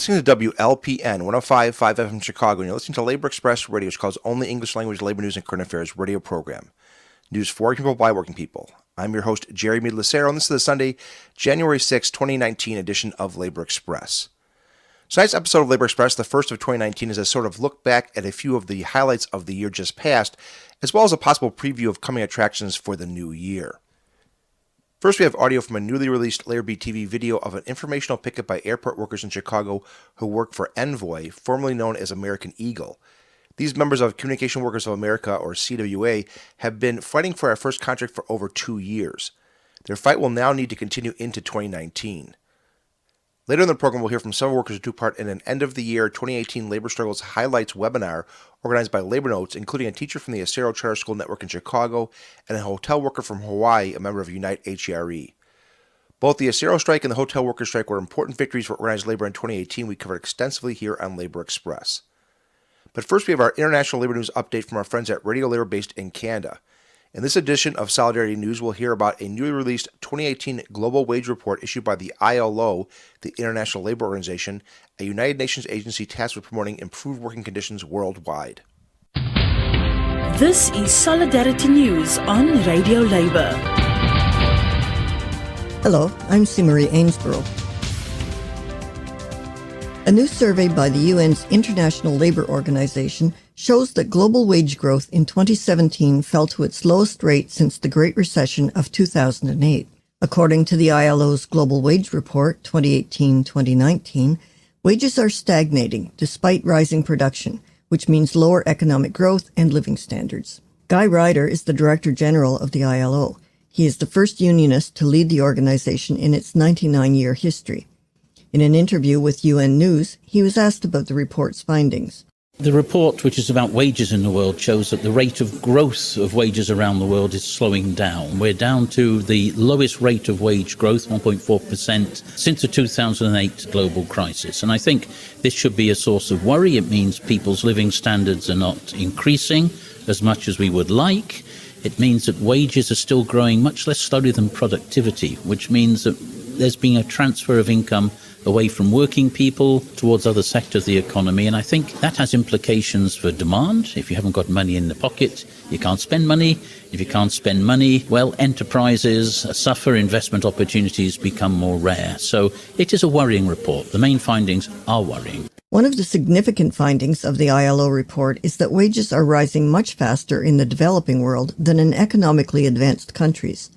listening to WLPN 105.5 FM Chicago, and you're listening to Labor Express Radio, Chicago's only English language labor news and current affairs radio program. News for working people by working people. I'm your host, Jeremy Acero, and this is the Sunday, January 6, 2019 edition of Labor Express. Tonight's episode of Labor Express, the first of 2019, is a sort of look back at a few of the highlights of the year just past, as well as a possible preview of coming attractions for the new year. First, we have audio from a newly released Labor Beat TV video of an informational picket by airport workers in Chicago who work for Envoy, formerly known as American Eagle. These members of Communication Workers of America, or CWA, have been fighting for our first contract for over 2 years. Their fight will now need to continue into 2019. Later in the program, we'll hear from several workers who took part in an end-of-the-year 2018 Labor Struggles Highlights webinar organized by Labor Notes, including a teacher from the Acero Charter School network in Chicago and a hotel worker from Hawaii, a member of Unite HERE. Both the Acero strike and the hotel worker strike were important victories for organized labor in 2018 we covered extensively here on Labor Express. But first, we have our international labor news update from our friends at Radio Labor based in Canada. In this edition of Solidarity News, we'll hear about a newly released 2018 Global Wage Report issued by the ILO, the International Labor Organization, a United Nations agency tasked with promoting improved working conditions worldwide. This is Solidarity News on Radio Labor. Hello, I'm Simari Ainsborough. A new survey by the UN's International Labour Organization shows that global wage growth in 2017 fell to its lowest rate since the Great Recession of 2008. According to the ILO's Global Wage Report 2018-2019, wages are stagnating despite rising production, which means lower economic growth and living standards. Guy Ryder is the Director General of the ILO. He is the first unionist to lead the organization in its 99-year history. In an interview with UN News, he was asked about the report's findings. The report, which is about wages in the world, shows that the rate of growth of wages around the world is slowing down. We're down to the lowest rate of wage growth, 1.4%, since the 2008 global crisis. And I think this should be a source of worry. It means people's living standards are not increasing as much as we would like. It means that wages are still growing much less slowly than productivity, which means that there's been a transfer of income away from working people towards other sectors of the economy. And I think that has implications for demand. If you haven't got money in the pocket, you can't spend money. If you can't spend money, well, enterprises suffer, investment opportunities become more rare. So it is a worrying report. The main findings are worrying. One of the significant findings of the ILO report is that wages are rising much faster in the developing world than in economically advanced countries.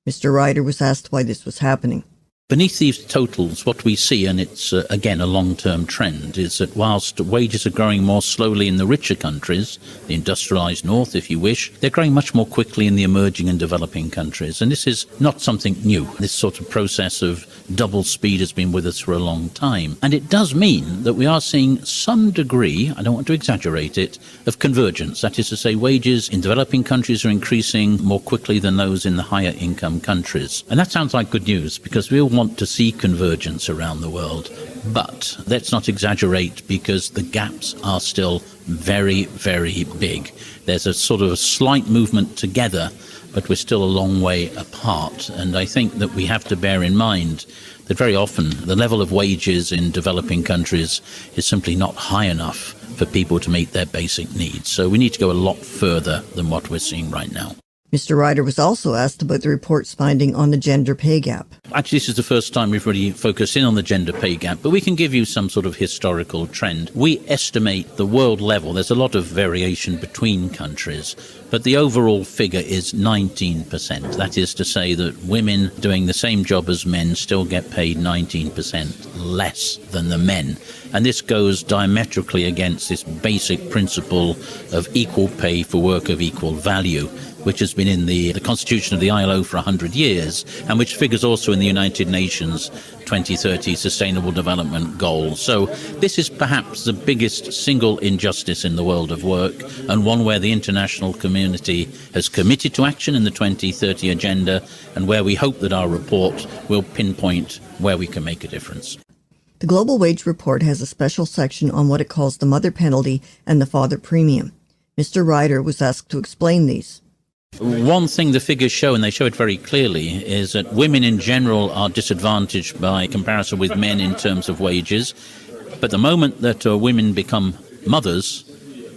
Mr. Ryder was asked why this was happening. Beneath these totals, what we see, and it's again a long-term trend, is that whilst wages are growing more slowly in the richer countries, the industrialized north if you wish, they're growing much more quickly in the emerging and developing countries. And this is not something new. This sort of process of double speed has been with us for a long time. And it does mean that we are seeing some degree, I don't want to exaggerate it, of convergence. That is to say, wages in developing countries are increasing more quickly than those in the higher income countries. And that sounds like good news, because we all want to see convergence around the world. But let's not exaggerate, because the gaps are still very, very big. There's a sort of a slight movement together, but we're still a long way apart. And I think that we have to bear in mind that very often the level of wages in developing countries is simply not high enough for people to meet their basic needs. So we need to go a lot further than what we're seeing right now. Mr. Ryder was also asked about the report's finding on the gender pay gap. Actually, this is the first time we've really focused in on the gender pay gap, but we can give you some sort of historical trend. We estimate the world level, there's a lot of variation between countries, but the overall figure is 19%. That is to say that women doing the same job as men still get paid 19% less than the men. And this goes diametrically against this basic principle of equal pay for work of equal value, which has been in the constitution of the ILO for 100 years, and which figures also in the United Nations 2030 Sustainable Development Goals. So this is perhaps the biggest single injustice in the world of work, and one where the international community has committed to action in the 2030 agenda, and where we hope that our report will pinpoint where we can make a difference. The Global Wage Report has a special section on what it calls the mother penalty and the father premium. Mr. Ryder was asked to explain these. One thing the figures show, and they show it very clearly, is that women in general are disadvantaged by comparison with men in terms of wages. But the moment that women become mothers,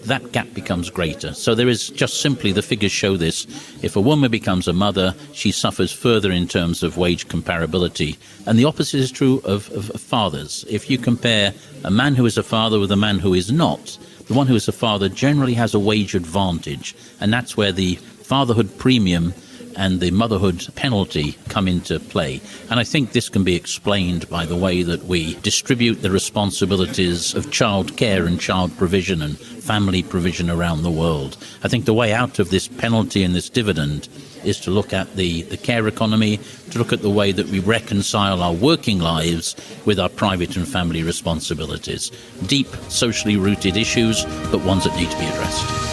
that gap becomes greater. So there is just simply, the figures show this, if a woman becomes a mother, she suffers further in terms of wage comparability. And the opposite is true of fathers. If you compare a man who is a father with a man who is not, the one who is a father generally has a wage advantage. And that's where the fatherhood premium and the motherhood penalty come into play. And I think this can be explained by the way that we distribute the responsibilities of child care and child provision and family provision around the world. I think the way out of this penalty and this dividend is to look at the care economy, to look at the way that we reconcile our working lives with our private and family responsibilities. Deep, socially rooted issues, but ones that need to be addressed.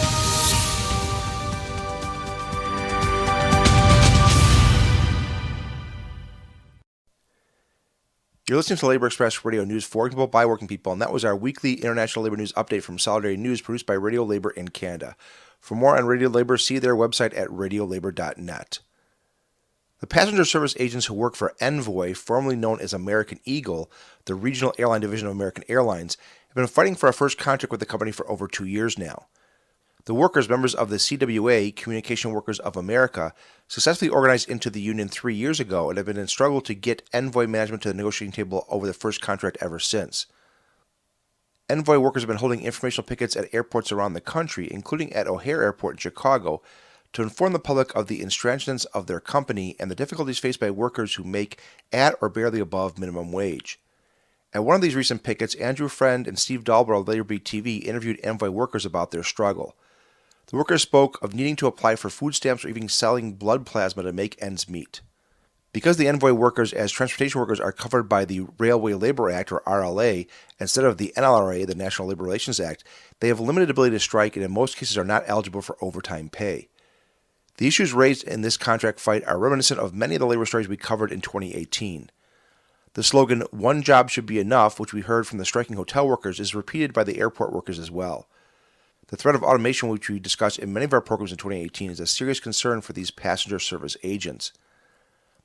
You're listening to Labor Express Radio News for working people by working people, and that was our weekly International Labor News Update from Solidarity News produced by Radio Labor in Canada. For more on Radio Labor, see their website at radiolabor.net. The passenger service agents who work for Envoy, formerly known as American Eagle, the regional airline division of American Airlines, have been fighting for a first contract with the company for over 2 years now. The workers, members of the CWA, Communication Workers of America, successfully organized into the union 3 years ago and have been in struggle to get Envoy management to the negotiating table over the first contract ever since. Envoy workers have been holding informational pickets at airports around the country, including at O'Hare Airport in Chicago, to inform the public of the intransigence of their company and the difficulties faced by workers who make at or barely above minimum wage. At one of these recent pickets, Andrew Friend and Steve Dahlberg of Labor Beat TV interviewed Envoy workers about their struggle. The workers spoke of needing to apply for food stamps or even selling blood plasma to make ends meet. Because the Envoy workers as transportation workers are covered by the Railway Labor Act, or RLA, instead of the NLRA, the National Labor Relations Act, they have limited ability to strike and in most cases are not eligible for overtime pay. The issues raised in this contract fight are reminiscent of many of the labor stories we covered in 2018. The slogan, "One job should be enough," which we heard from the striking hotel workers, is repeated by the airport workers as well. The threat of automation, which we discussed in many of our programs in 2018, is a serious concern for these passenger service agents.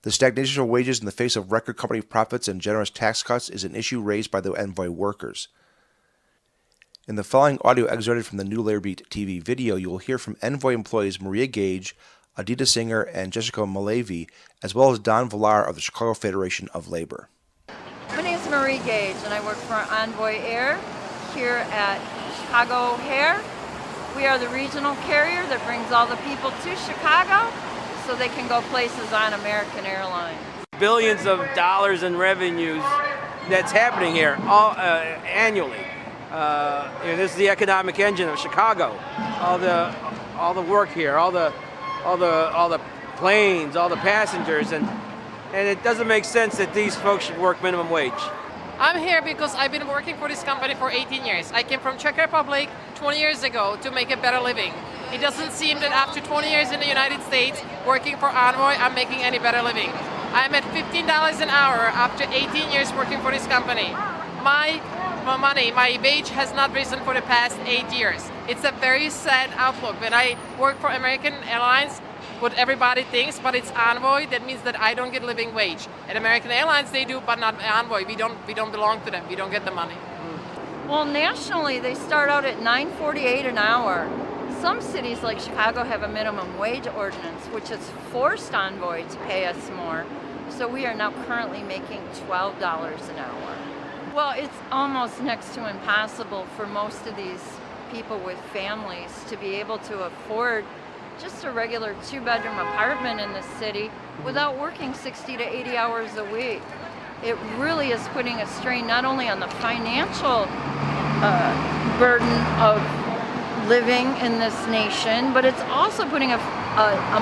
The stagnation of wages in the face of record company profits and generous tax cuts is an issue raised by the Envoy workers. In the following audio excerpted from the new Labor Beat TV video, you will hear from Envoy employees Maria Gage, Adita Singer, and Jessica Malavi, as well as Don Villar of the Chicago Federation of Labor. My name is Marie Gage, and I work for Envoy Air here at Chicago O'Hare. We are the regional carrier that brings all the people to Chicago so they can go places on American Airlines. Billions of dollars in revenues that's happening here annually. This is the economic engine of Chicago. All the work here, all the planes, all the passengers, and it doesn't make sense that these folks should work minimum wage. I'm here because I've been working for this company for 18 years. I came from Czech Republic 20 years ago to make a better living. It doesn't seem that after 20 years in the United States working for Envoy, I'm making any better living. I'm at $15 an hour after 18 years working for this company. My wage has not risen for the past 8 years. It's a very sad outlook. When I work for American Airlines, what everybody thinks, but it's Envoy, that means that I don't get living wage. At American Airlines they do, but not Envoy. We don't belong to them. We don't get the money. Well, nationally they start out at $9.48 an hour. Some cities like Chicago have a minimum wage ordinance, which has forced Envoy to pay us more. So we are now currently making $12 an hour. Well, it's almost next to impossible for most of these people with families to be able to afford just a regular 2-bedroom apartment in the city without working 60 to 80 hours a week. It really is putting a strain not only on the financial burden of living in this nation, but it's also putting an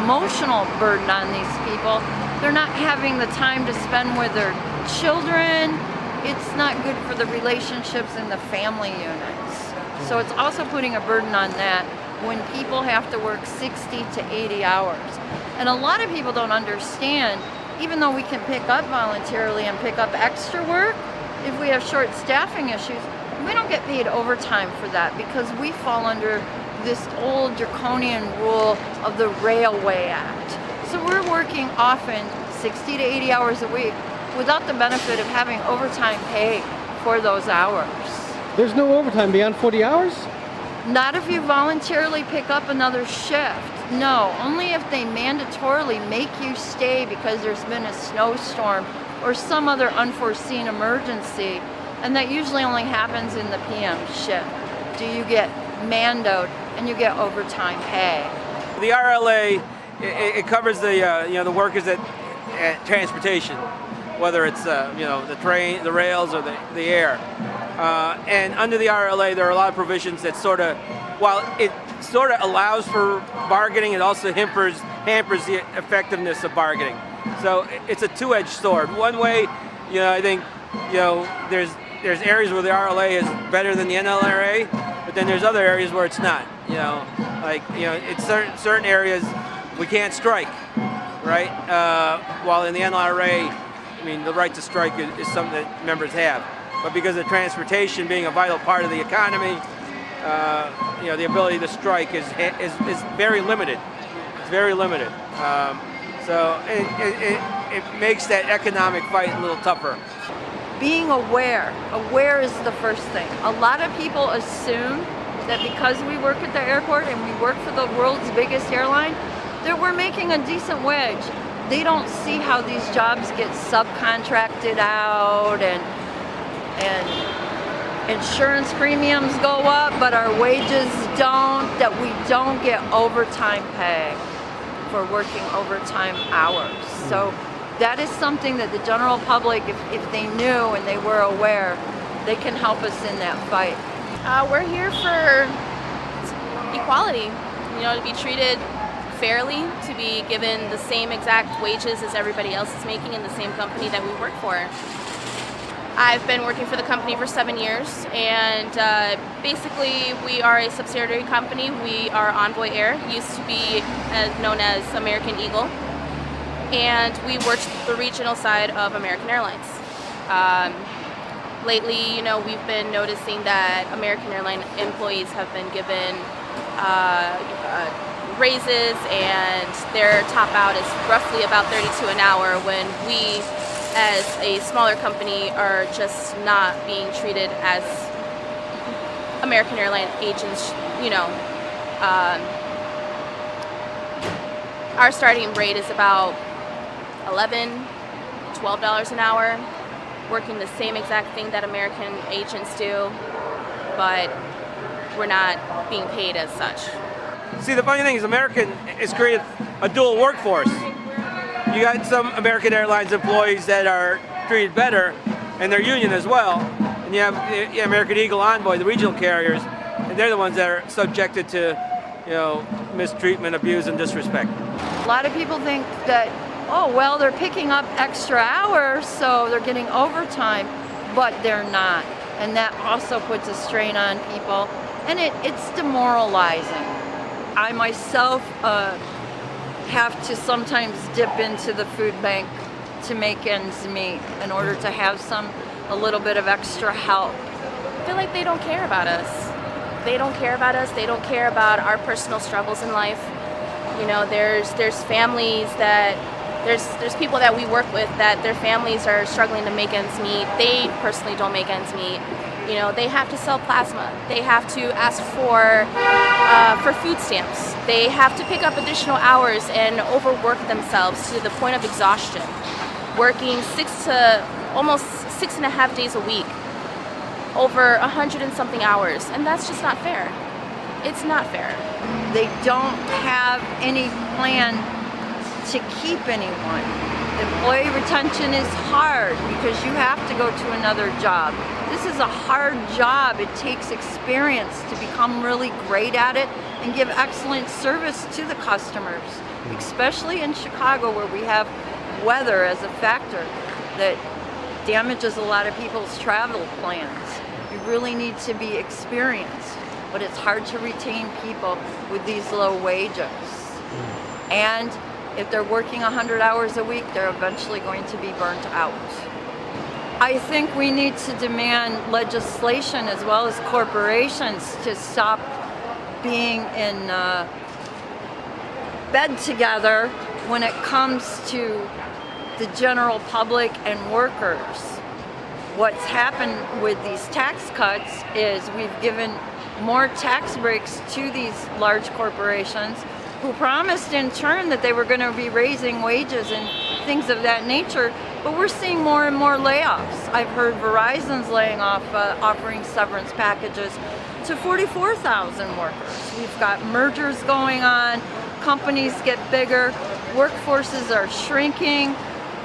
emotional burden on these people. They're not having the time to spend with their children. It's not good for the relationships in the family units. So it's also putting a burden on that when people have to work 60 to 80 hours. And a lot of people don't understand, even though we can pick up voluntarily and pick up extra work, if we have short staffing issues, we don't get paid overtime for that because we fall under this old draconian rule of the Railway Act. So we're working often 60 to 80 hours a week without the benefit of having overtime pay for those hours. There's no overtime beyond 40 hours? Not if you voluntarily pick up another shift. No, only if they mandatorily make you stay because there's been a snowstorm or some other unforeseen emergency. And that usually only happens in the PM shift. Do you get mandoed and you get overtime pay? The RLA, it covers the workers at transportation, whether it's the train, the rails, or the air. And under the RLA, there are a lot of provisions that while it sort of allows for bargaining, it also hampers the effectiveness of bargaining. So it's a two-edged sword. One way, I think, there's areas where the RLA is better than the NLRA, but then there's other areas where it's not. It's certain areas we can't strike, right? While in the NLRA, the right to strike is something that members have. But because of transportation being a vital part of the economy, the ability to strike is very limited. It's very limited. So it makes that economic fight a little tougher. Being aware is the first thing. A lot of people assume that because we work at the airport and we work for the world's biggest airline, that we're making a decent wage. They don't see how these jobs get subcontracted out and insurance premiums go up, but our wages don't, that we don't get overtime pay for working overtime hours. So that is something that the general public, if they knew and they were aware, they can help us in that fight. We're here for equality, to be treated fairly, to be given the same exact wages as everybody else is making in the same company that we work for. I've been working for the company for 7 years, and basically we are a subsidiary company. We are Envoy Air, used to be known as American Eagle, and we worked the regional side of American Airlines. Lately, we've been noticing that American Airline employees have been given raises, and their top out is roughly about $32 an hour, when we as a smaller company are just not being treated as American Airline agents. Our starting rate is about $11, $12 an hour, working the same exact thing that American agents do, but we're not being paid as such. See, the funny thing is American has created a dual workforce. You got some American Airlines employees that are treated better, and they're union as well. And you have American Eagle, Envoy, the regional carriers, and they're the ones that are subjected to, mistreatment, abuse, and disrespect. A lot of people think that, they're picking up extra hours, so they're getting overtime, but they're not. And that also puts a strain on people, and it's demoralizing. I myself have to sometimes dip into the food bank to make ends meet in order to have a little bit of extra help. I feel like they don't care about us. They don't care about us. They don't care about our personal struggles in life. There's families that there's people that we work with that their families are struggling to make ends meet. They personally don't make ends meet. They have to sell plasma. They have to ask for food stamps. They have to pick up additional hours and overwork themselves to the point of exhaustion, working almost 6.5 days a week, over 100 and something hours, and that's just not fair. It's not fair. They don't have any plan to keep anyone. Employee retention is hard because you have to go to another job. This is a hard job. It takes experience to become really great at it and give excellent service to the customers, especially in Chicago, where we have weather as a factor that damages a lot of people's travel plans. You really need to be experienced, but it's hard to retain people with these low wages. And if they're working 100 hours a week, they're eventually going to be burnt out. I think we need to demand legislation as well as corporations to stop being in bed together when it comes to the general public and workers. what's happened with these tax cuts is we've given more tax breaks to these large corporations who promised in turn that they were going to be raising wages and things of that nature, but we're seeing more and more layoffs. I've heard Verizon's laying off, offering severance packages to 44,000 workers. We've got mergers going on, companies get bigger, workforces are shrinking.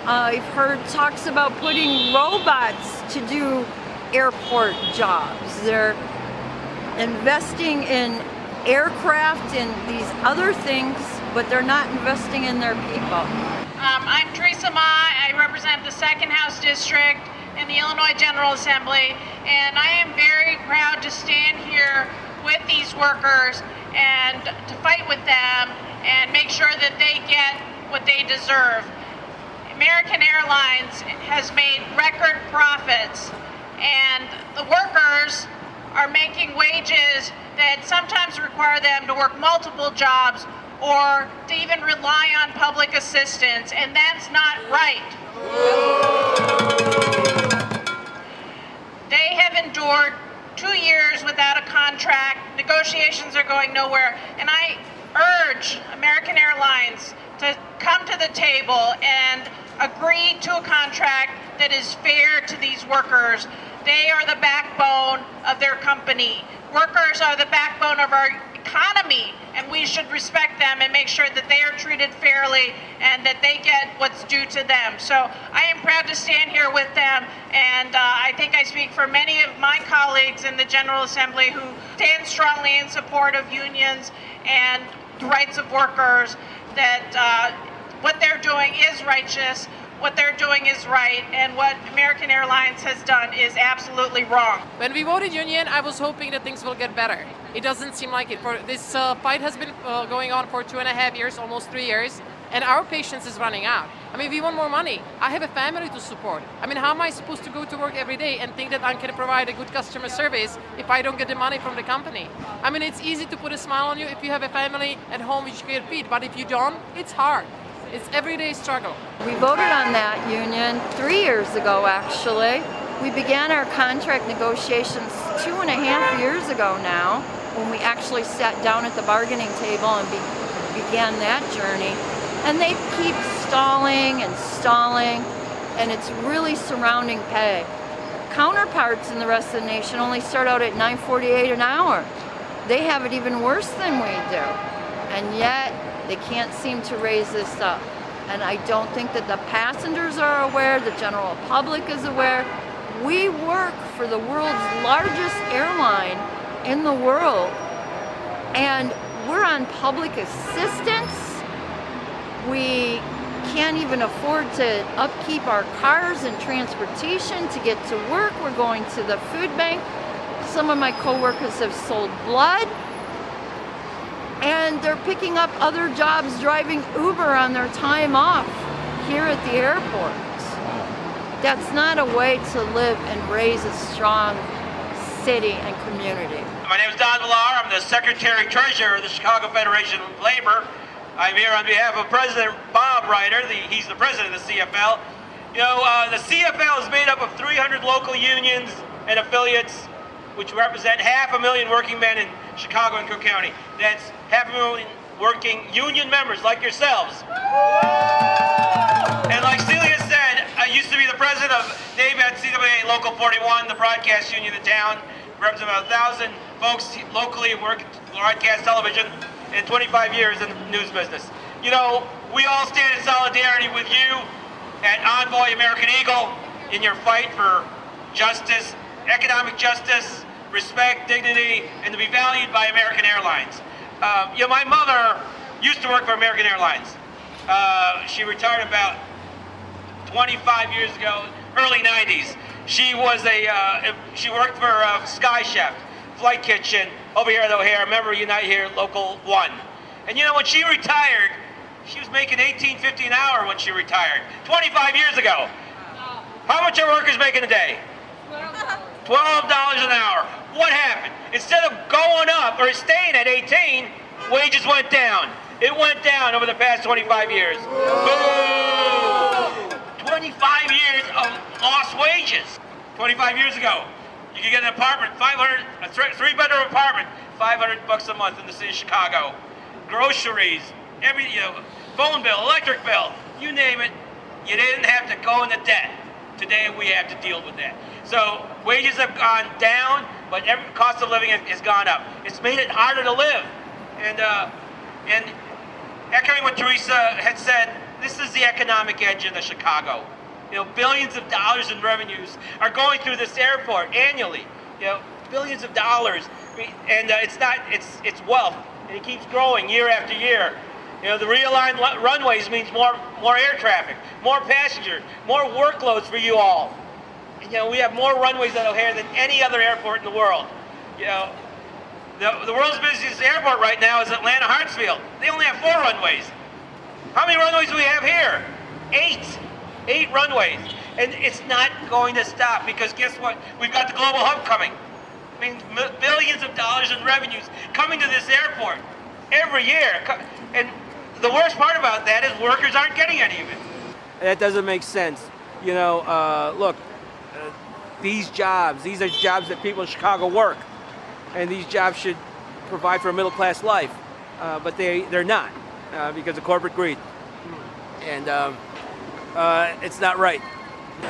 I've heard talks about putting robots to do airport jobs. They're investing in aircraft and these other things, but they're not investing in their people. I'm Teresa Ma. I represent the 2nd House District in the Illinois General Assembly, and I am very proud to stand here with these workers and to fight with them and make sure that they get what they deserve. American Airlines has made record profits, and the workers are making wages that sometimes require them to work multiple jobs or to even rely on public assistance, and that's not right. They have endured 2 years without a contract. Negotiations are going nowhere, and I urge American Airlines to come to the table and agree to a contract that is fair to these workers. They are the backbone of their company. Workers are the backbone of our economy, and we should respect them and make sure that they are treated fairly and that they get what's due to them. So I am proud to stand here with them, and I think I speak for many of my colleagues in the General Assembly who stand strongly in support of unions and the rights of workers, that what they're doing is righteous, what they're doing is right, and what American Airlines has done is absolutely wrong. When we voted union, I was hoping that things will get better. It doesn't seem like it. This fight has been going on for 2.5 years, almost 3 years, and our patience is running out. I mean, we want more money. I have a family to support. I mean, how am I supposed to go to work every day and think that I can provide a good customer service if I don't get the money from the company? I mean, it's easy to put a smile on you if you have a family at home which you can feed, but if you don't, it's hard. It's everyday struggle. We voted on that union 3 years ago, actually. We began our contract negotiations 2.5 years ago now, when we actually sat down at the bargaining table and began that journey. And they keep stalling, and it's really surrounding pay. Counterparts in the rest of the nation only start out at $9.48 an hour. They have it even worse than we do. And yet, they can't seem to raise this up. And I don't think that the passengers are aware, the general public is aware. We work for the world's largest airline in the world, and we're on public assistance. We can't even afford to upkeep our cars and transportation to get to work. We're going to the food bank. Some of my coworkers have sold blood. And they're picking up other jobs driving Uber on their time off here at the airport. That's not a way to live and raise a strong city and community. My name is Don Villar. I'm the Secretary-Treasurer of the Chicago Federation of Labor. I'm here on behalf of President Bob Reiter. He's the president of the CFL. You know, the CFL is made up of 300 local unions and affiliates, which represent 500,000 working men in Chicago and Cook County. That's 500,000 working union members like yourselves. And like Celia said, I used to be the president of NABET CWA Local 41, the broadcast union in town. Represent about 1,000 folks locally who work broadcast television and 25 years in the news business. You know, we all stand in solidarity with you at Envoy American Eagle in your fight for justice, economic justice, respect, dignity, and to be valued by American Airlines. You know, my mother used to work for American Airlines. She retired about 25 years ago, early 90s. She was she worked for Sky Chef, Flight Kitchen, over here at O'Hare, remember Unite here, Local 1. And you know, when she retired, she was making $18.50 an hour when she retired, 25 years ago. How much are workers making a day? $12 an hour. What happened? Instead of going up or staying at 18, wages went down. It went down over the past 25 years. Boom! 25 years of lost wages. 25 years ago, you could get an apartment, a three-bedroom apartment, $500 a month in the city of Chicago. Groceries, phone bill, electric bill, you name it, you didn't have to go into debt. Today we have to deal with that. So wages have gone down, but cost of living has gone up. It's made it harder to live. And echoing what Teresa had said, this is the economic engine of Chicago. Billions of dollars in revenues are going through this airport annually. Billions of dollars, and it's wealth, and it keeps growing year after year. The realigned runways means more air traffic, more passengers, more workloads for you all. And, we have more runways out here than any other airport in the world. The world's busiest airport right now is Atlanta Hartsfield. They only have 4 runways. How many runways do we have here? 8 runways. And it's not going to stop because guess what? We've got the global hub coming. I mean, billions of dollars in revenues coming to this airport every year. And the worst part about that is workers aren't getting any of it. That doesn't make sense. Look, these are jobs that people in Chicago work. And these jobs should provide for a middle-class life. But they're not because of corporate greed. And it's not right.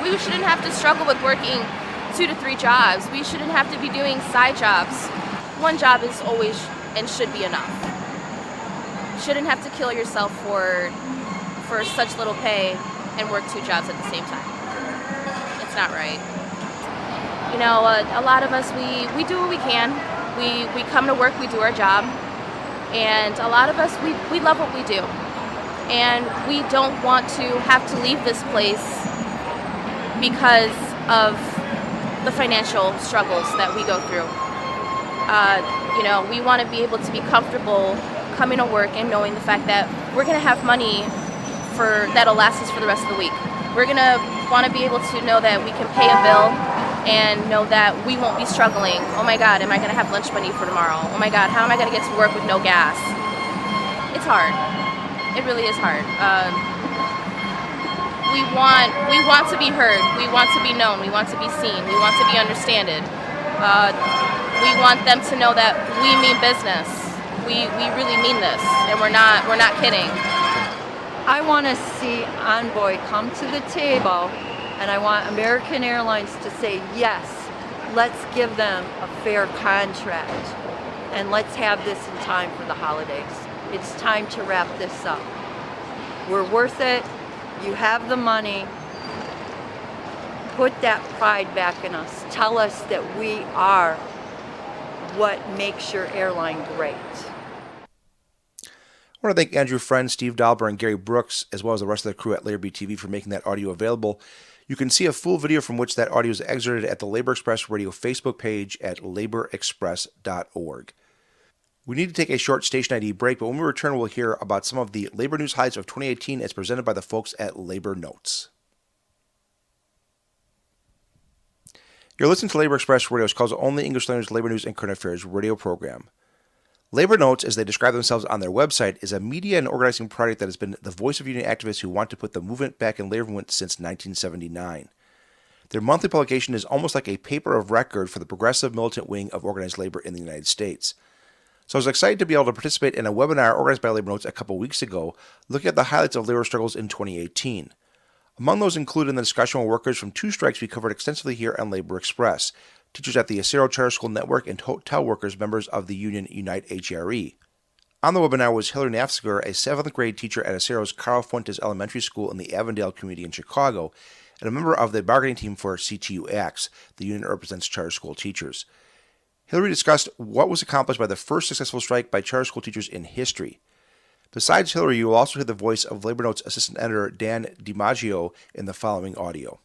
We shouldn't have to struggle with working 2 to 3 jobs. We shouldn't have to be doing side jobs. One job is always and should be enough. Shouldn't have to kill yourself for such little pay and work 2 jobs at the same time. It's not right. A lot of us, we do what we can. We come to work, we do our job. And a lot of us, we love what we do. And we don't want to have to leave this place because of the financial struggles that we go through. We want to be able to be comfortable coming to work and knowing the fact that we're going to have money that'll last us for the rest of the week. We're going to want to be able to know that we can pay a bill and know that we won't be struggling. Oh my God, am I going to have lunch money for tomorrow? Oh my God, how am I going to get to work with no gas? It's hard. It really is hard. We want to be heard. We want to be known. We want to be seen. We want to be understood. We want them to know that we mean business. We really mean this, and we're not kidding. I want to see Envoy come to the table, and I want American Airlines to say, yes, let's give them a fair contract, and let's have this in time for the holidays. It's time to wrap this up. We're worth it. You have the money. Put that pride back in us. Tell us that we are what makes your airline great. I want to thank Andrew Friend, Steve Dalber, and Gary Brooks, as well as the rest of the crew at Labor Beat TV for making that audio available. You can see a full video from which that audio is excerpted at the Labor Express Radio Facebook page at laborexpress.org. We need to take a short station ID break, but when we return, we'll hear about some of the labor news highlights of 2018 as presented by the folks at Labor Notes. You're listening to Labor Express Radio, Chicago's only English language labor news and current affairs radio program. Labor Notes, as they describe themselves on their website, is a media and organizing project that has been the voice of union activists who want to put the movement back in labor movement since 1979. Their monthly publication is almost like a paper of record for the progressive militant wing of organized labor in the United States. So I was excited to be able to participate in a webinar organized by Labor Notes a couple weeks ago, looking at the highlights of labor struggles in 2018. Among those included in the discussion were workers from 2 strikes we covered extensively here on Labor Express, teachers at the Acero Charter School Network and hotel workers members of the union Unite HRE. On the webinar was Hillary Nafziger, a 7th grade teacher at Acero's Carl Fuentes Elementary School in the Avondale community in Chicago, and a member of the bargaining team for CTU ACTS, the union that represents charter school teachers. Hillary discussed what was accomplished by the first successful strike by charter school teachers in history. Besides Hillary, you will also hear the voice of Labor Notes Assistant Editor Dan DiMaggio in the following audio.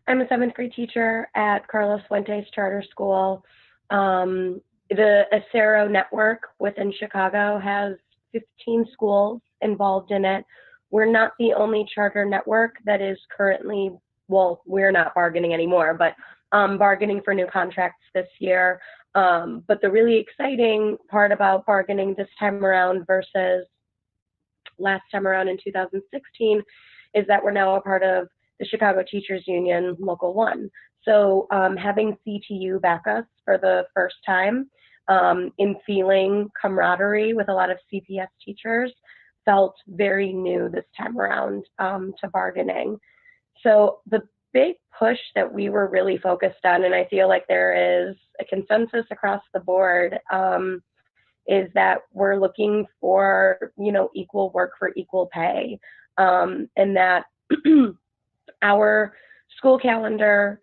I'm a 7th grade teacher at Carlos Fuentes Charter School. The Acero network within Chicago has 15 schools involved in it. We're not the only charter network that is currently, well, we're not bargaining anymore, but bargaining for new contracts this year. But the really exciting part about bargaining this time around versus last time around in 2016 is that we're now a part of the Chicago Teachers Union Local 1. So having CTU back us for the first time in feeling camaraderie with a lot of CPS teachers felt very new this time around to bargaining. So the big push that we were really focused on, and I feel like there is a consensus across the board, is that we're looking for, equal work for equal pay, and that our school calendar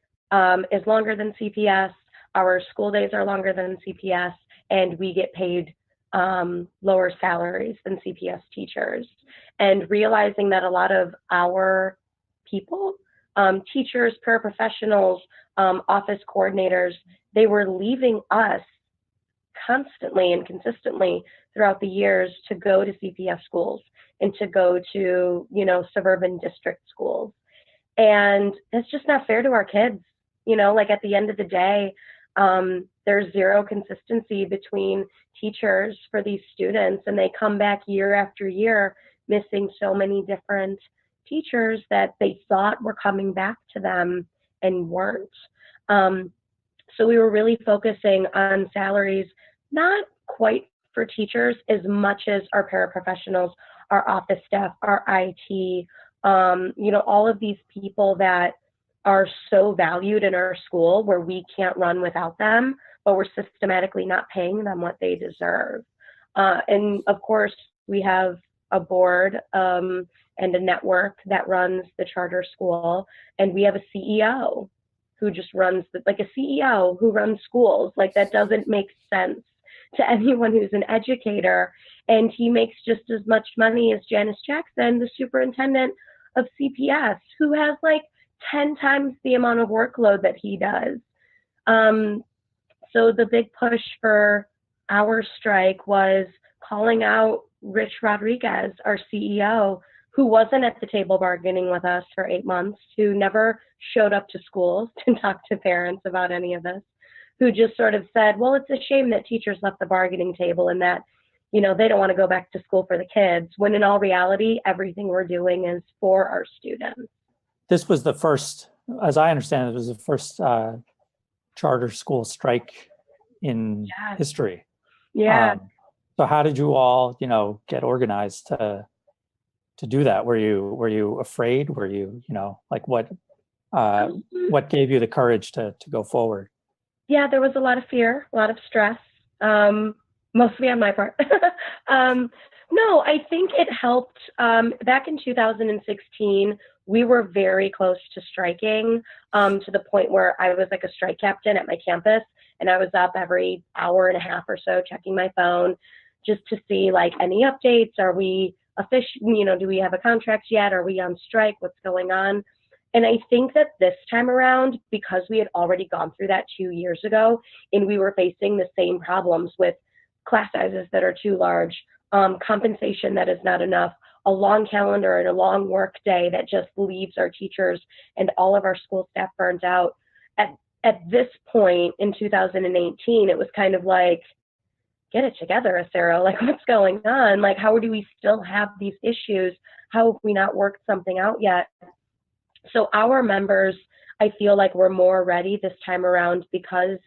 is longer than CPS, our school days are longer than CPS, and we get paid lower salaries than CPS teachers. And realizing that a lot of our people, teachers, paraprofessionals, office coordinators, they were leaving us constantly and consistently throughout the years to go to CPS schools and to go to, suburban district schools. And that's just not fair to our kids. Like at the end of the day, there's zero consistency between teachers for these students, and they come back year after year missing so many different teachers that they thought were coming back to them and weren't. So we were really focusing on salaries, not quite for teachers as much as our paraprofessionals, our office staff, our IT, all of these people that are so valued in our school where we can't run without them, but we're systematically not paying them what they deserve. And of course, we have a board and a network that runs the charter school, and we have a CEO who just runs, like a CEO who runs schools. Like, that doesn't make sense to anyone who's an educator. And he makes just as much money as Janice Jackson, the superintendent of CPS, who has like 10 times the amount of workload that he does. So the big push for our strike was calling out Rich Rodriguez, our CEO, who wasn't at the table bargaining with us for 8 months, who never showed up to schools to talk to parents about any of this, who just sort of said, well, it's a shame that teachers left the bargaining table and that, they don't want to go back to school for the kids, when in all reality, everything we're doing is for our students. This was the first, as I understand it, was the first charter school strike in history. Yeah. So how did you all, get organized to do that? Were you afraid? Were you, what gave you the courage to go forward? Yeah, there was a lot of fear, a lot of stress, mostly on my part. No, I think it helped. Back in 2016, we were very close to striking, to the point where I was like a strike captain at my campus, and I was up every hour and a half or so checking my phone just to see like any updates. Are we official? Do we have a contract yet? Are we on strike? What's going on? And I think that this time around, because we had already gone through that 2 years ago, and we were facing the same problems with class sizes that are too large, compensation that is not enough, a long calendar and a long work day that just leaves our teachers and all of our school staff burnt out. At this point in 2018, it was kind of like, get it together, Acero. Like, what's going on? Like, how do we still have these issues? How have we not worked something out yet? So our members, I feel like, were more ready this time around because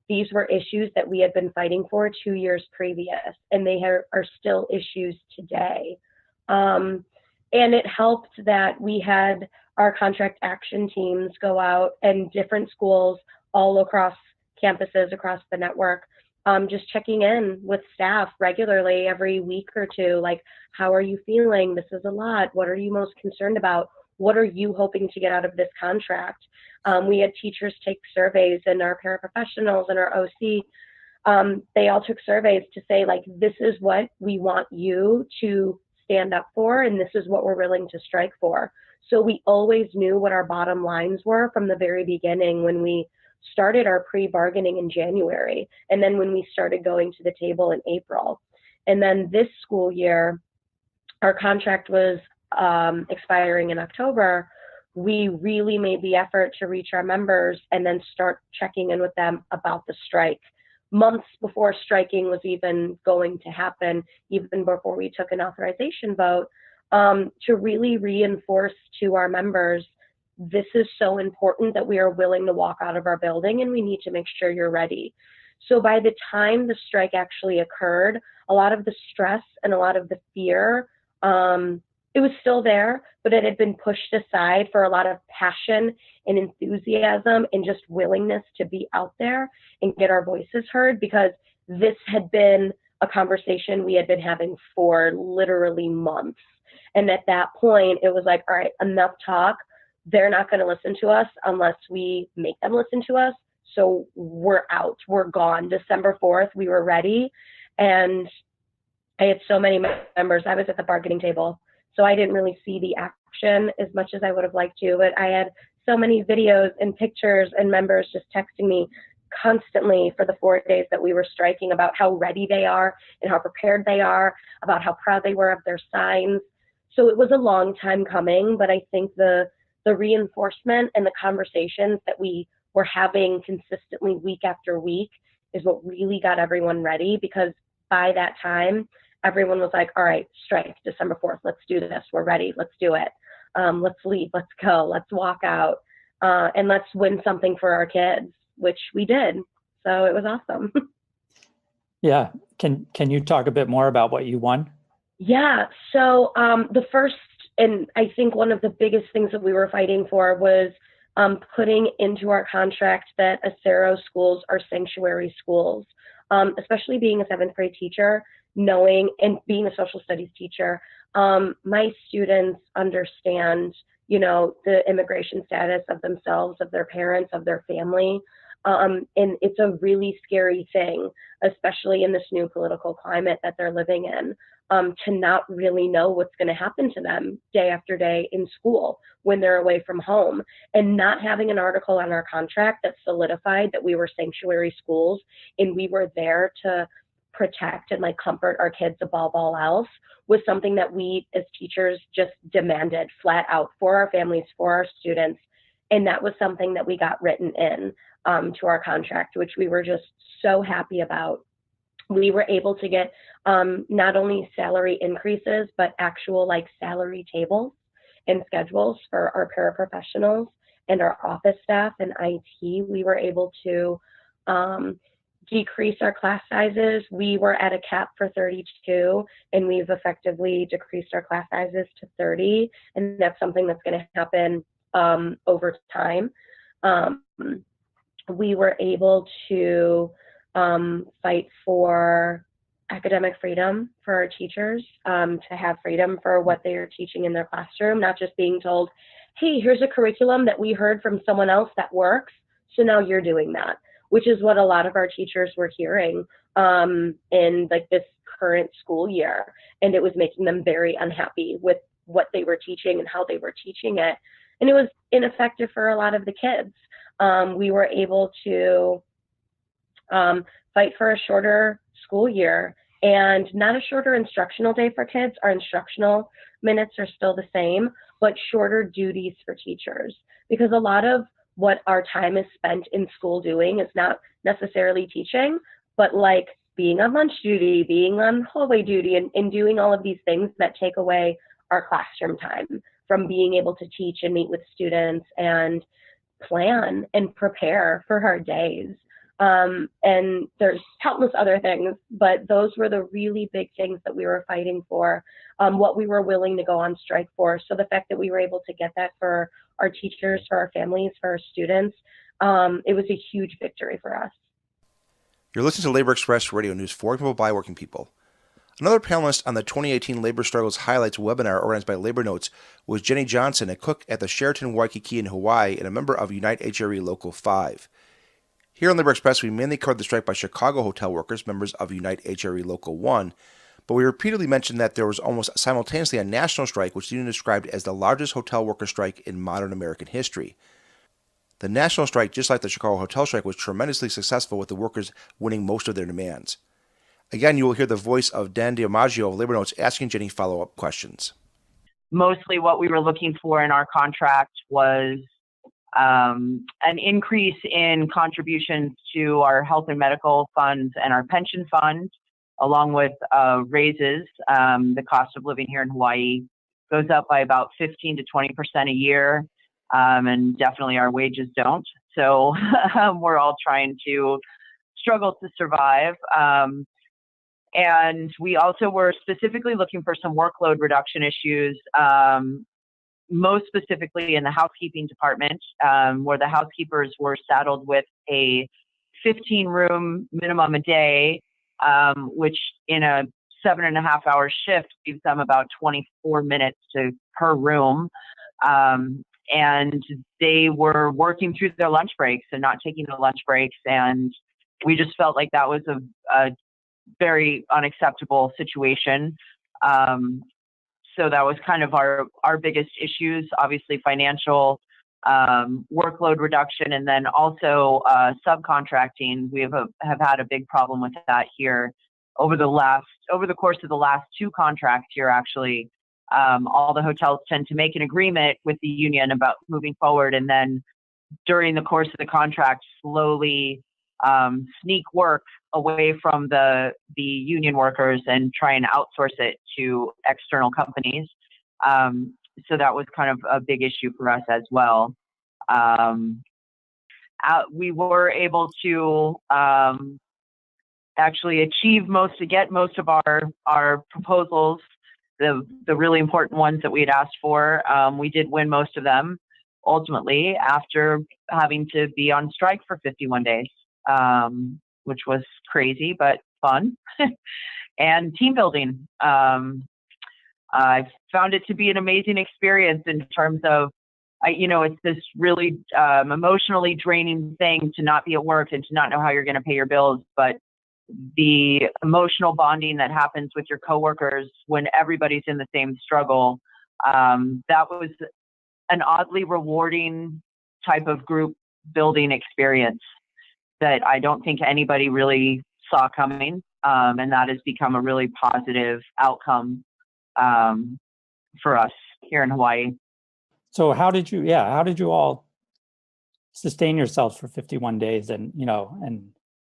these were issues that we had been fighting for 2 years previous, and they are still issues today. And it helped that we had our contract action teams go out and different schools all across campuses, across the network, just checking in with staff regularly every week or two, like, how are you feeling? This is a lot. What are you most concerned about? What are you hoping to get out of this contract? We had teachers take surveys, and our paraprofessionals and our OC, they all took surveys to say, like, this is what we want you to stand up for, and this is what we're willing to strike for. So we always knew what our bottom lines were from the very beginning when we started our pre-bargaining in January, and then when we started going to the table in April. And then this school year, our contract was expiring in October. We really made the effort to reach our members and then start checking in with them about the strike months before striking was even going to happen, even before we took an authorization vote, to really reinforce to our members this is so important that we are willing to walk out of our building, and we need to make sure you're ready. So by the time the strike actually occurred, a lot of the stress and a lot of the fear, it was still there, but it had been pushed aside for a lot of passion and enthusiasm and just willingness to be out there and get our voices heard, because this had been a conversation we had been having for literally months. And at that point, it was like, all right, enough talk. They're not going to listen to us unless we make them listen to us. So we're out, we're gone. December 4th, we were ready. And I had so many members. I was at the bargaining table, so I didn't really see the action as much as I would have liked to, but I had so many videos and pictures and members just texting me constantly for the 4 days that we were striking about how ready they are and how prepared they are, about how proud they were of their signs. So it was a long time coming, but I think the reinforcement and the conversations that we were having consistently week after week is what really got everyone ready, because by that time, everyone was like, all right, strike, December 4th, let's do this. We're ready. Let's do it. Let's leave. Let's go. Let's walk out. And let's win something for our kids, which we did. So it was awesome. Yeah. Can you talk a bit more about what you won? Yeah. So the first, and I think one of the biggest things that we were fighting for was putting into our contract that Acero schools are sanctuary schools, especially being a 7th grade teacher, knowing and being a social studies teacher. My students understand, the immigration status of themselves, of their parents, of their family. And it's a really scary thing, especially in this new political climate that they're living in, to not really know what's going to happen to them day after day in school when they're away from home, and not having an article on our contract that solidified that we were sanctuary schools and we were there to protect and comfort our kids above all else was something that we as teachers just demanded flat out for our families, for our students. And that was something that we got written in to our contract, which we were just so happy about. We were able to get not only salary increases, but actual salary tables and schedules for our paraprofessionals and our office staff and IT. We were able to decrease our class sizes. We were at a cap for 32, and we've effectively decreased our class sizes to 30. And that's something that's going to happen over time. We were able to fight for academic freedom for our teachers, to have freedom for what they are teaching in their classroom, not just being told, hey, here's a curriculum that we heard from someone else that works, so now you're doing that, which is what a lot of our teachers were hearing in this current school year. And it was making them very unhappy with what they were teaching and how they were teaching it. And it was ineffective for a lot of the kids. We were able to fight for a shorter school year and not a shorter instructional day for kids. Our instructional minutes are still the same, but shorter duties for teachers, because a lot of what our time is spent in school doing is not necessarily teaching, but being on lunch duty, being on hallway duty, and doing all of these things that take away our classroom time from being able to teach and meet with students and plan and prepare for our days. And there's countless other things, but those were the really big things that we were fighting for, what we were willing to go on strike for. So the fact that we were able to get that for our teachers, for our families, for our students, it was a huge victory for us. You're listening to Labor Express Radio News for working people by working people. Another panelist on the 2018 Labor Struggles Highlights webinar organized by Labor Notes was Jenny Johnson, a cook at the Sheraton Waikiki in Hawaii and a member of Unite HRE Local 5. Here on Labor Express, we mainly covered the strike by Chicago hotel workers, members of Unite HRE Local 1, but we repeatedly mentioned that there was almost simultaneously a national strike, which the union described as the largest hotel worker strike in modern American history. The national strike, just like the Chicago hotel strike, was tremendously successful, with the workers winning most of their demands. Again, you will hear the voice of Dan DiMaggio of Labor Notes asking Jenny follow-up questions. Mostly what we were looking for in our contract was an increase in contributions to our health and medical funds and our pension fund, along with raises. The cost of living here in Hawaii goes up by about 15 to 20% a year. and definitely our wages don't. So we're all trying to struggle to survive. And we also were specifically looking for some workload reduction issues, most specifically in the housekeeping department, where the housekeepers were saddled with a 15-room minimum a day, which in a 7.5-hour shift gives them about 24 minutes per room. And they were working through their lunch breaks and not taking their lunch breaks. And we just felt like that was a very unacceptable situation. So that was kind of our biggest issues, obviously financial, workload reduction, and then also subcontracting. We have had a big problem with that here over the course of the last 2 contracts here, actually. All the hotels tend to make an agreement with the union about moving forward, and then during the course of the contract, slowly sneak work away from the union workers and try and outsource it to external companies. So that was kind of a big issue for us as well. We were able to actually get most of our proposals, the really important ones that we had asked for. We did win most of them ultimately after having to be on strike for 51 days, which was crazy but fun. And team building. I found it to be an amazing experience in terms of, it's this really emotionally draining thing to not be at work and to not know how you're going to pay your bills, but the emotional bonding that happens with your coworkers when everybody's in the same struggle, that was an oddly rewarding type of group building experience that I don't think anybody really saw coming. And that has become a really positive outcome for us here in Hawaii. So how did you all sustain yourselves for 51 days, and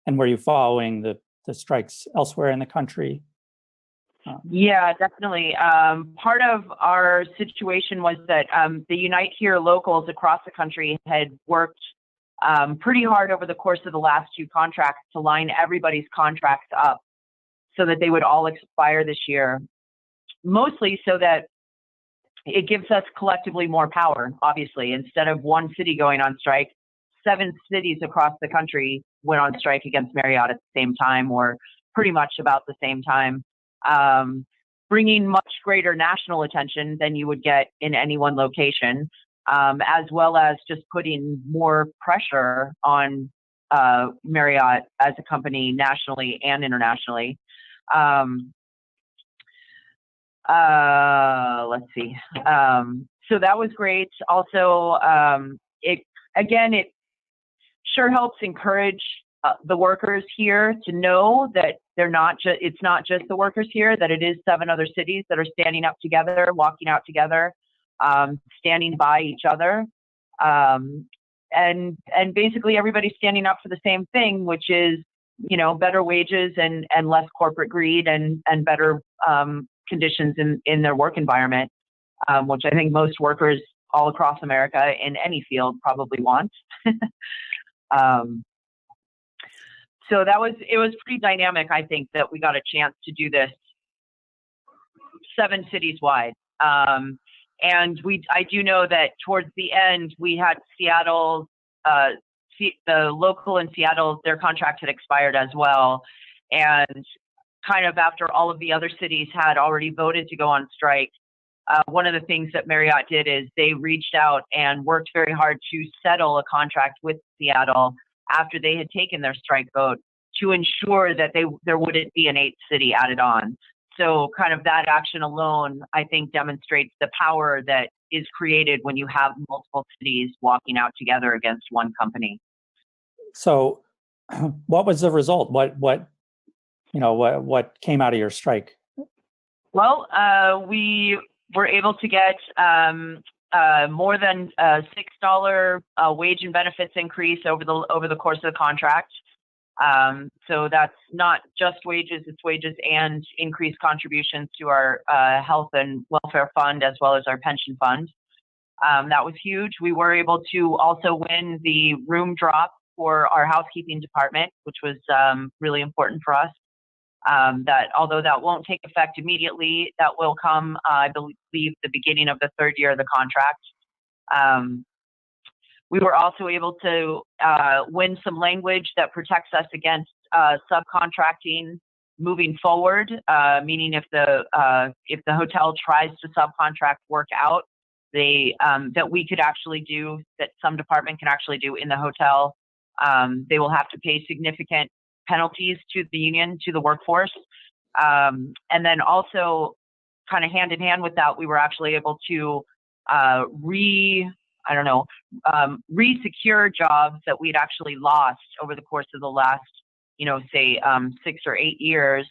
were you following the strikes elsewhere in the country? Yeah, definitely. Part of our situation was that the Unite Here locals across the country had worked pretty hard over the course of the last 2 contracts to line everybody's contracts up so that they would all expire this year, mostly so that it gives us collectively more power. Obviously, instead of one city going on strike, 7 cities across the country went on strike against Marriott at the same time, or pretty much about the same time, bringing much greater national attention than you would get in any one location, as well as just putting more pressure on Marriott as a company nationally and internationally. Let's see. So that was great. Also, it sure helps encourage the workers here to know that it's not just the workers here, that it is 7 other cities that are standing up together, walking out together, standing by each other. And basically everybody's standing up for the same thing, which is, better wages and less corporate greed and better conditions in their work environment, which I think most workers all across America in any field probably want. So it was pretty dynamic, I think, that we got a chance to do this 7 cities wide. And I do know that towards the end, we had Seattle, the local in Seattle, their contract had expired as well. And kind of after all of the other cities had already voted to go on strike, one of the things that Marriott did is they reached out and worked very hard to settle a contract with Seattle after they had taken their strike vote to ensure that there wouldn't be an 8th city added on. So kind of that action alone, I think, demonstrates the power that is created when you have multiple cities walking out together against one company. So what was the result? What came out of your strike? Well, we were able to get more than $6 wage and benefits increase over the course of the contract. So that's not just wages, it's wages and increased contributions to our health and welfare fund, as well as our pension fund. That was huge. We were able to also win the room drop for our housekeeping department, which was really important for us. That although that won't take effect immediately, that will come, I believe, the beginning of the third year of the contract. We were also able to win some language that protects us against subcontracting moving forward, meaning if the hotel tries to subcontract work out, that we could actually do, that some department can actually do in the hotel. They will have to pay significant penalties to the union, to the workforce. And then also kind of hand in hand with that, we were actually able to re-secure jobs that we'd actually lost over the course of the last, say 6 or 8 years.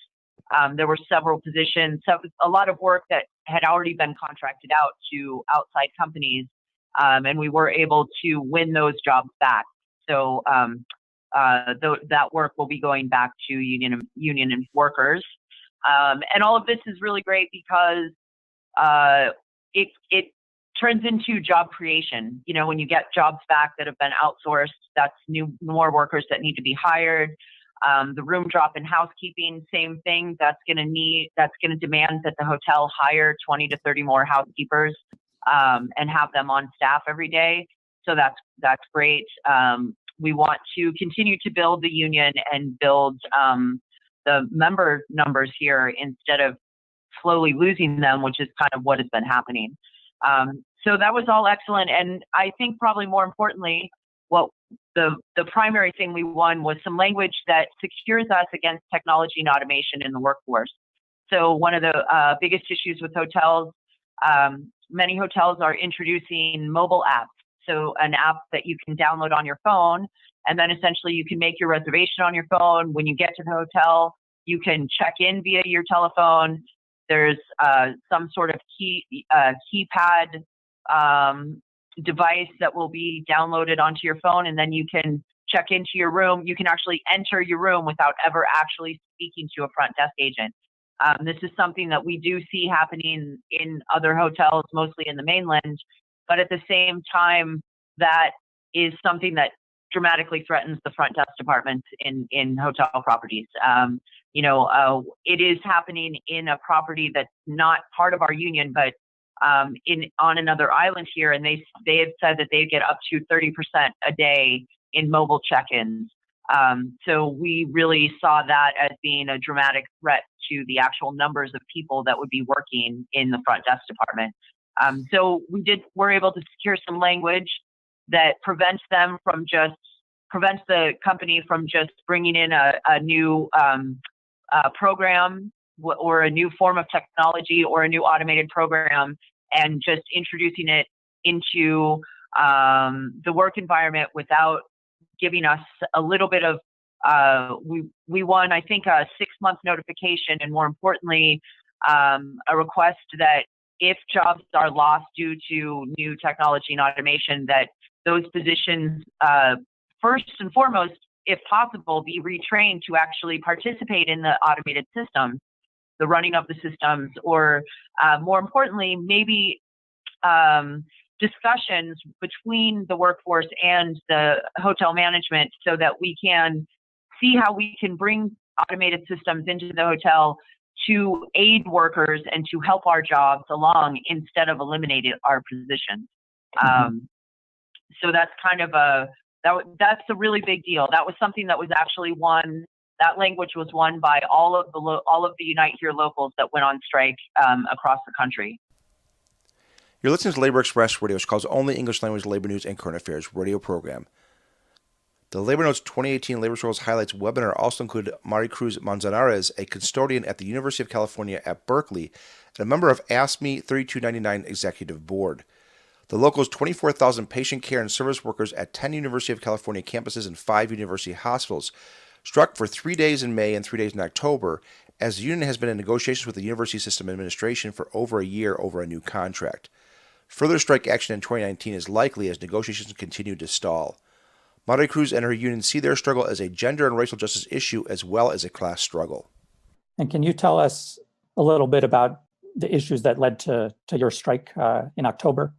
There were several positions, a lot of work that had already been contracted out to outside companies, and we were able to win those jobs back. So that work will be going back to union and workers. And all of this is really great because it turns into job creation. When you get jobs back that have been outsourced, that's more workers that need to be hired. The room drop in housekeeping, same thing. That's going to demand that the hotel hire 20 to 30 more housekeepers and have them on staff every day. So that's great. We want to continue to build the union and build the member numbers here instead of slowly losing them, which is kind of what has been happening. So that was all excellent. And I think probably more importantly, what the primary thing we won was some language that secures us against technology and automation in the workforce. So one of the biggest issues with hotels, many hotels are introducing mobile apps. So an app that you can download on your phone, and then essentially you can make your reservation on your phone. When you get to the hotel, you can check in via your telephone. There's some sort of keypad device that will be downloaded onto your phone, and then you can check into your room. You can actually enter your room without ever actually speaking to a front desk agent. This is something that we do see happening in other hotels, mostly in the mainland, but at the same time, that is something that dramatically threatens the front desk departments in hotel properties. It is happening in a property that's not part of our union, but on another island here, and they have said that they get up to 30% a day in mobile check-ins. So we really saw that as being a dramatic threat to the actual numbers of people that would be working in the front desk department. So we're able to secure some language that prevents the company from just bringing in a new program or a new form of technology or a new automated program and just introducing it into the work environment without giving us a little bit of, we won, I think, a 6-month notification, and more importantly, a request that if jobs are lost due to new technology and automation, that those positions, first and foremost, if possible, be retrained to actually participate in the automated systems, the running of the systems, or more importantly, maybe discussions between the workforce and the hotel management so that we can see how we can bring automated systems into the hotel to aid workers and to help our jobs along instead of eliminating our positions. So that's kind of that's a really big deal. That was something that was actually won. That language was won by all of the Unite Here locals that went on strike across the country. You're listening to Labor Express Radio, which calls only English language labor news and current affairs radio program. The Labor Notes 2018 Labor Struggles Highlights webinar also included Maricruz Manzanares, a custodian at the University of California at Berkeley, and a member of ASME 3299 Executive Board. The locals' 24,000 patient care and service workers at 10 University of California campuses and 5 university hospitals struck for 3 days in May and 3 days in October, as the union has been in negotiations with the University System Administration for over a year over a new contract. Further strike action in 2019 is likely as negotiations continue to stall. Maricruz and her union see their struggle as a gender and racial justice issue as well as a class struggle. And can you tell us a little bit about the issues that led to your strike in October?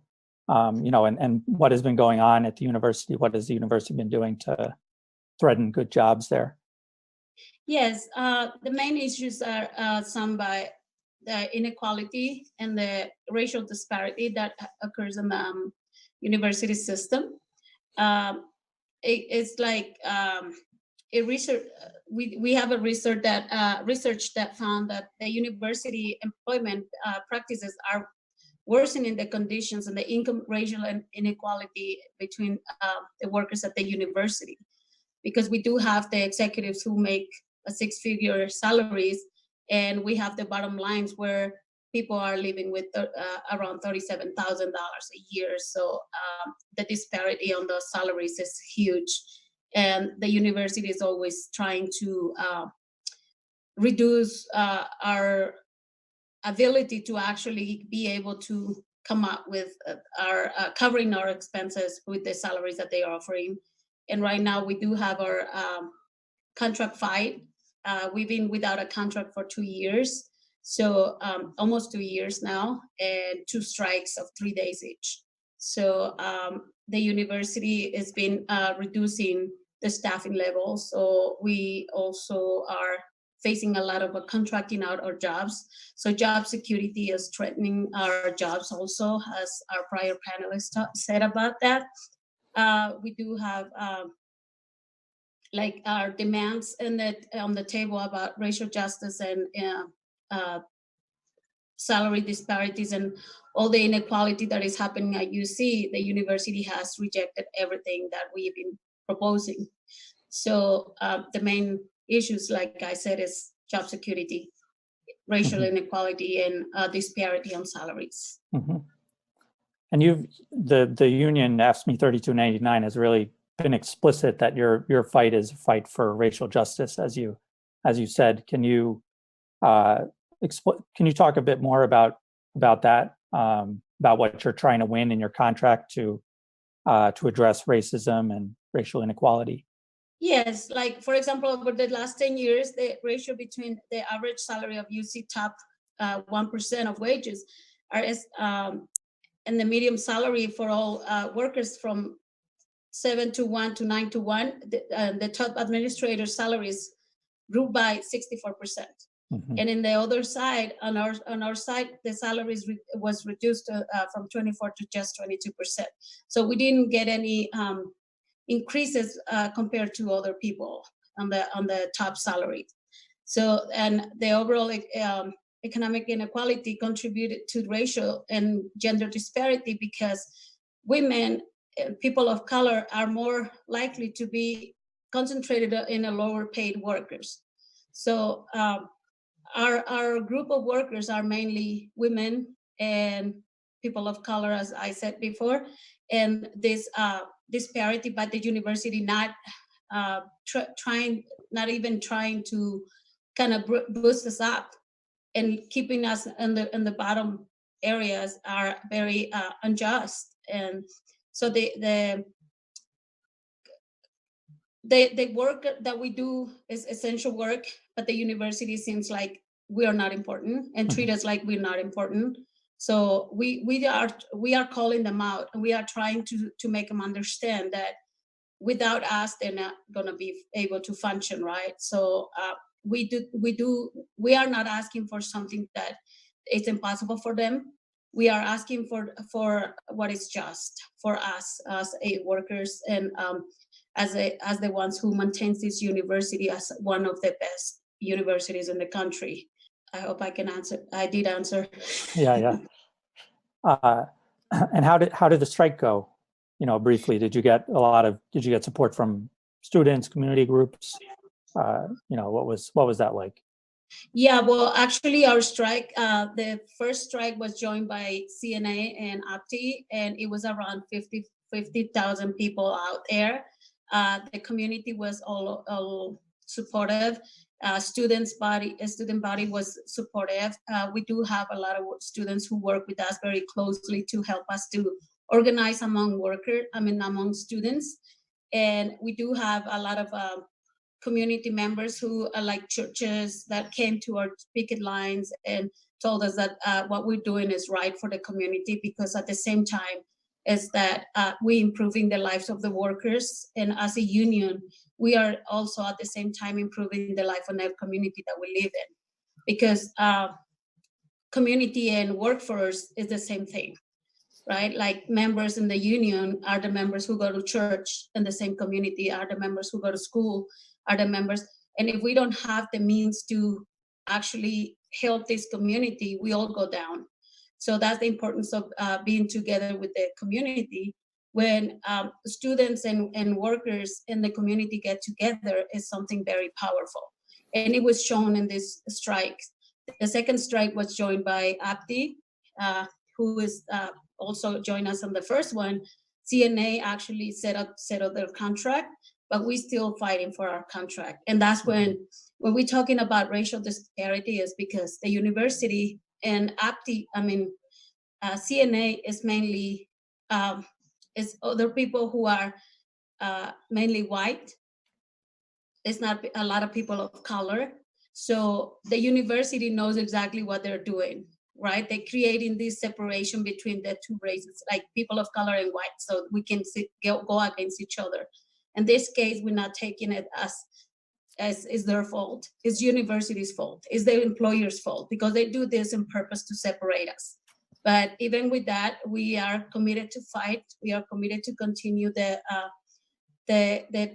and what has been going on at the university? What has the university been doing to threaten good jobs there? Yes, the main issues are some by the inequality and the racial disparity that occurs in the university system. It's like a research. We have a research that found that the university employment practices are worsening the conditions and the income racial and inequality between the workers at the university, because we do have the executives who make six-figure salaries, and we have the bottom lines where people are living with around $37,000 a year. So the disparity on the salaries is huge, and the university is always trying to reduce our ability to actually be able to come up with our covering our expenses with the salaries that they are offering. And right now we do have our contract fight. We've been without a contract for 2 years, so almost 2 years now, and 2 strikes of 3 days each. So the university has been reducing the staffing levels. So we also are facing a lot of contracting out our jobs. So job security is threatening our jobs also, as our prior panelists said about that. We do have like our demands on the table about racial justice and salary disparities and all the inequality that is happening at UC. The university has rejected everything that we've been proposing. So the main issues, like I said, is job security, racial inequality, and disparity on salaries. And the union AFSCME 3299 has really been explicit that your fight is a fight for racial justice, as you said. Can you talk a bit more about that, about what you're trying to win in your contract to address racism and racial inequality? Yes, like for example, over the last 10 years, the ratio between the average salary of UC top 1% of wages and the medium salary for all workers from 7-to-1 to 9-to-1, the top administrator salaries grew by 64%. And in the other side, on our side, the salaries was reduced from 24 to just 22%. So we didn't get any increases compared to other people on the top salary. So, and the overall economic inequality contributed to racial and gender disparity, because women, people of color, are more likely to be concentrated in a lower paid workers. So our group of workers are mainly women and people of color, as I said before, and this disparity by the university not even trying to kind of boost us up and keeping us in the bottom areas are very unjust. And so the work that we do is essential work, but the university seems like we are not important and treat us like we're not important. So we are calling them out, and we are trying to make them understand that without us, they're not going to be able to function, right? So we are not asking for something that is impossible for them. We are asking for what is just for us as workers, and as the ones who maintains this university as one of the best universities in the country. I hope I can answer. I did answer. Yeah. And how did the strike go? Briefly, did you get support from students, community groups? What was that like? Yeah, well, actually, our strike, the first strike was joined by CNA and APTI, and it was around 50,000 people out there. The community was all supportive. Student body was supportive. We do have a lot of students who work with us very closely to help us to organize among students. And we do have a lot of community members who are like churches that came to our picket lines and told us that what we're doing is right for the community, because at the same time, is that we're improving the lives of the workers. And as a union, we are also at the same time improving the life of the community that we live in. Because community and workforce is the same thing, right? Like members in the union are the members who go to church, and the same community are the members who go to school, are the members. And if we don't have the means to actually help this community, we all go down. So that's the importance of being together with the community. When students and workers in the community get together, is something very powerful. And it was shown in this strike. The second strike was joined by APTI, who is also joined us on the first one. CNA actually set up their contract, but we're still fighting for our contract. And that's when we're talking about racial disparity, is because the university and APTI, CNA is mainly is other people who are mainly white. It's not a lot of people of color. So the university knows exactly what they're doing, right? They're creating this separation between the two races, like people of color and white, so we can go against each other. In this case, we're not taking it as is their fault. It's university's fault. It's the employer's fault, because they do this on purpose to separate us. But even with that, we are committed to fight. We are committed to continue the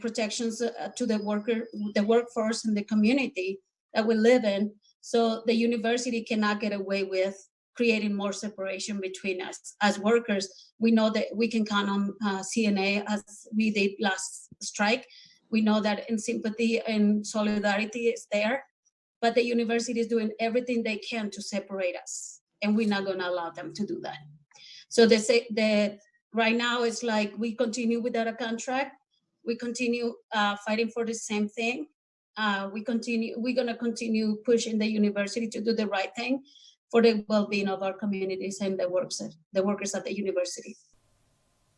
protections to the workforce and the community that we live in. So the university cannot get away with creating more separation between us. As workers, we know that we can count on CNA, as we did last strike. We know that in sympathy and solidarity is there, but the university is doing everything they can to separate us, and we're not going to allow them to do that. So they say that right now it's like we continue without a contract. We continue fighting for the same thing. We're going to continue pushing the university to do the right thing for the well-being of our communities and the workers at the university.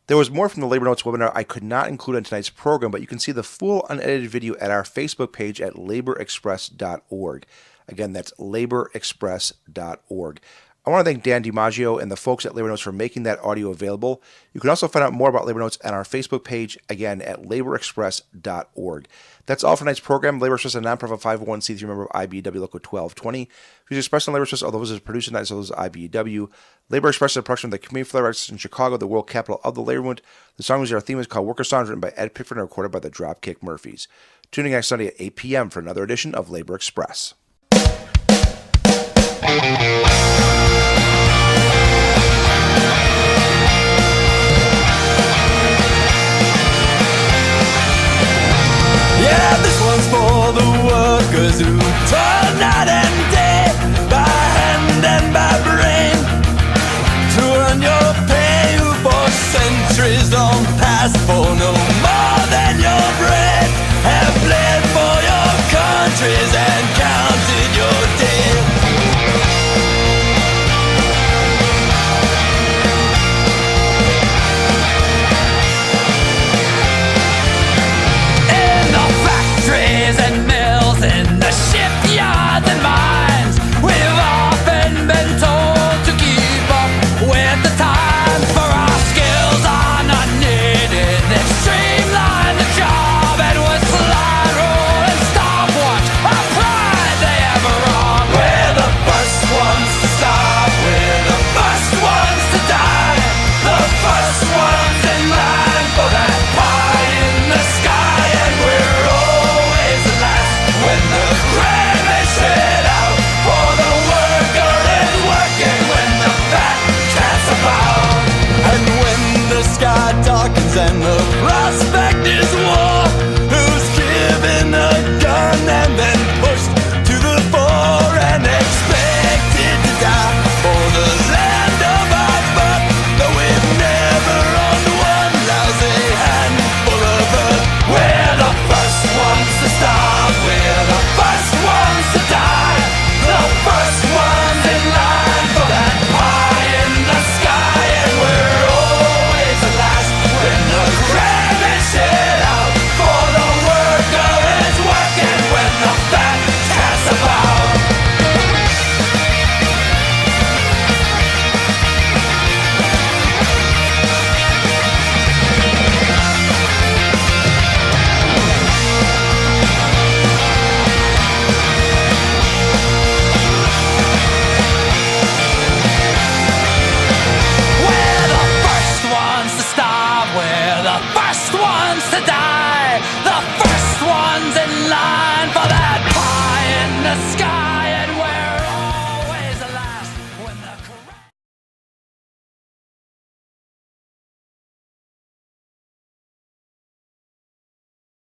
There was more from the Labor Notes webinar I could not include in tonight's program, but you can see the full unedited video at our Facebook page at laborexpress.org. Again, that's laborexpress.org. I want to thank Dan DiMaggio and the folks at Labor Notes for making that audio available. You can also find out more about Labor Notes on our Facebook page, again, at laborexpress.org. That's all for tonight's program. Labor Express is a nonprofit 501c3 member of IBEW Local 1220. Views expressed on Labor Express are those as produced, not as those of IBEW. Labor Express is a production of the Community for the Rights in Chicago, the world capital of the labor movement. The song was our theme is called Worker Songs, written by Ed Pickford and recorded by the Dropkick Murphys. Tune in next Sunday at 8 p.m. for another edition of Labor Express. Yeah, this one's for the workers who toil night and day, by hand and by brain, to earn your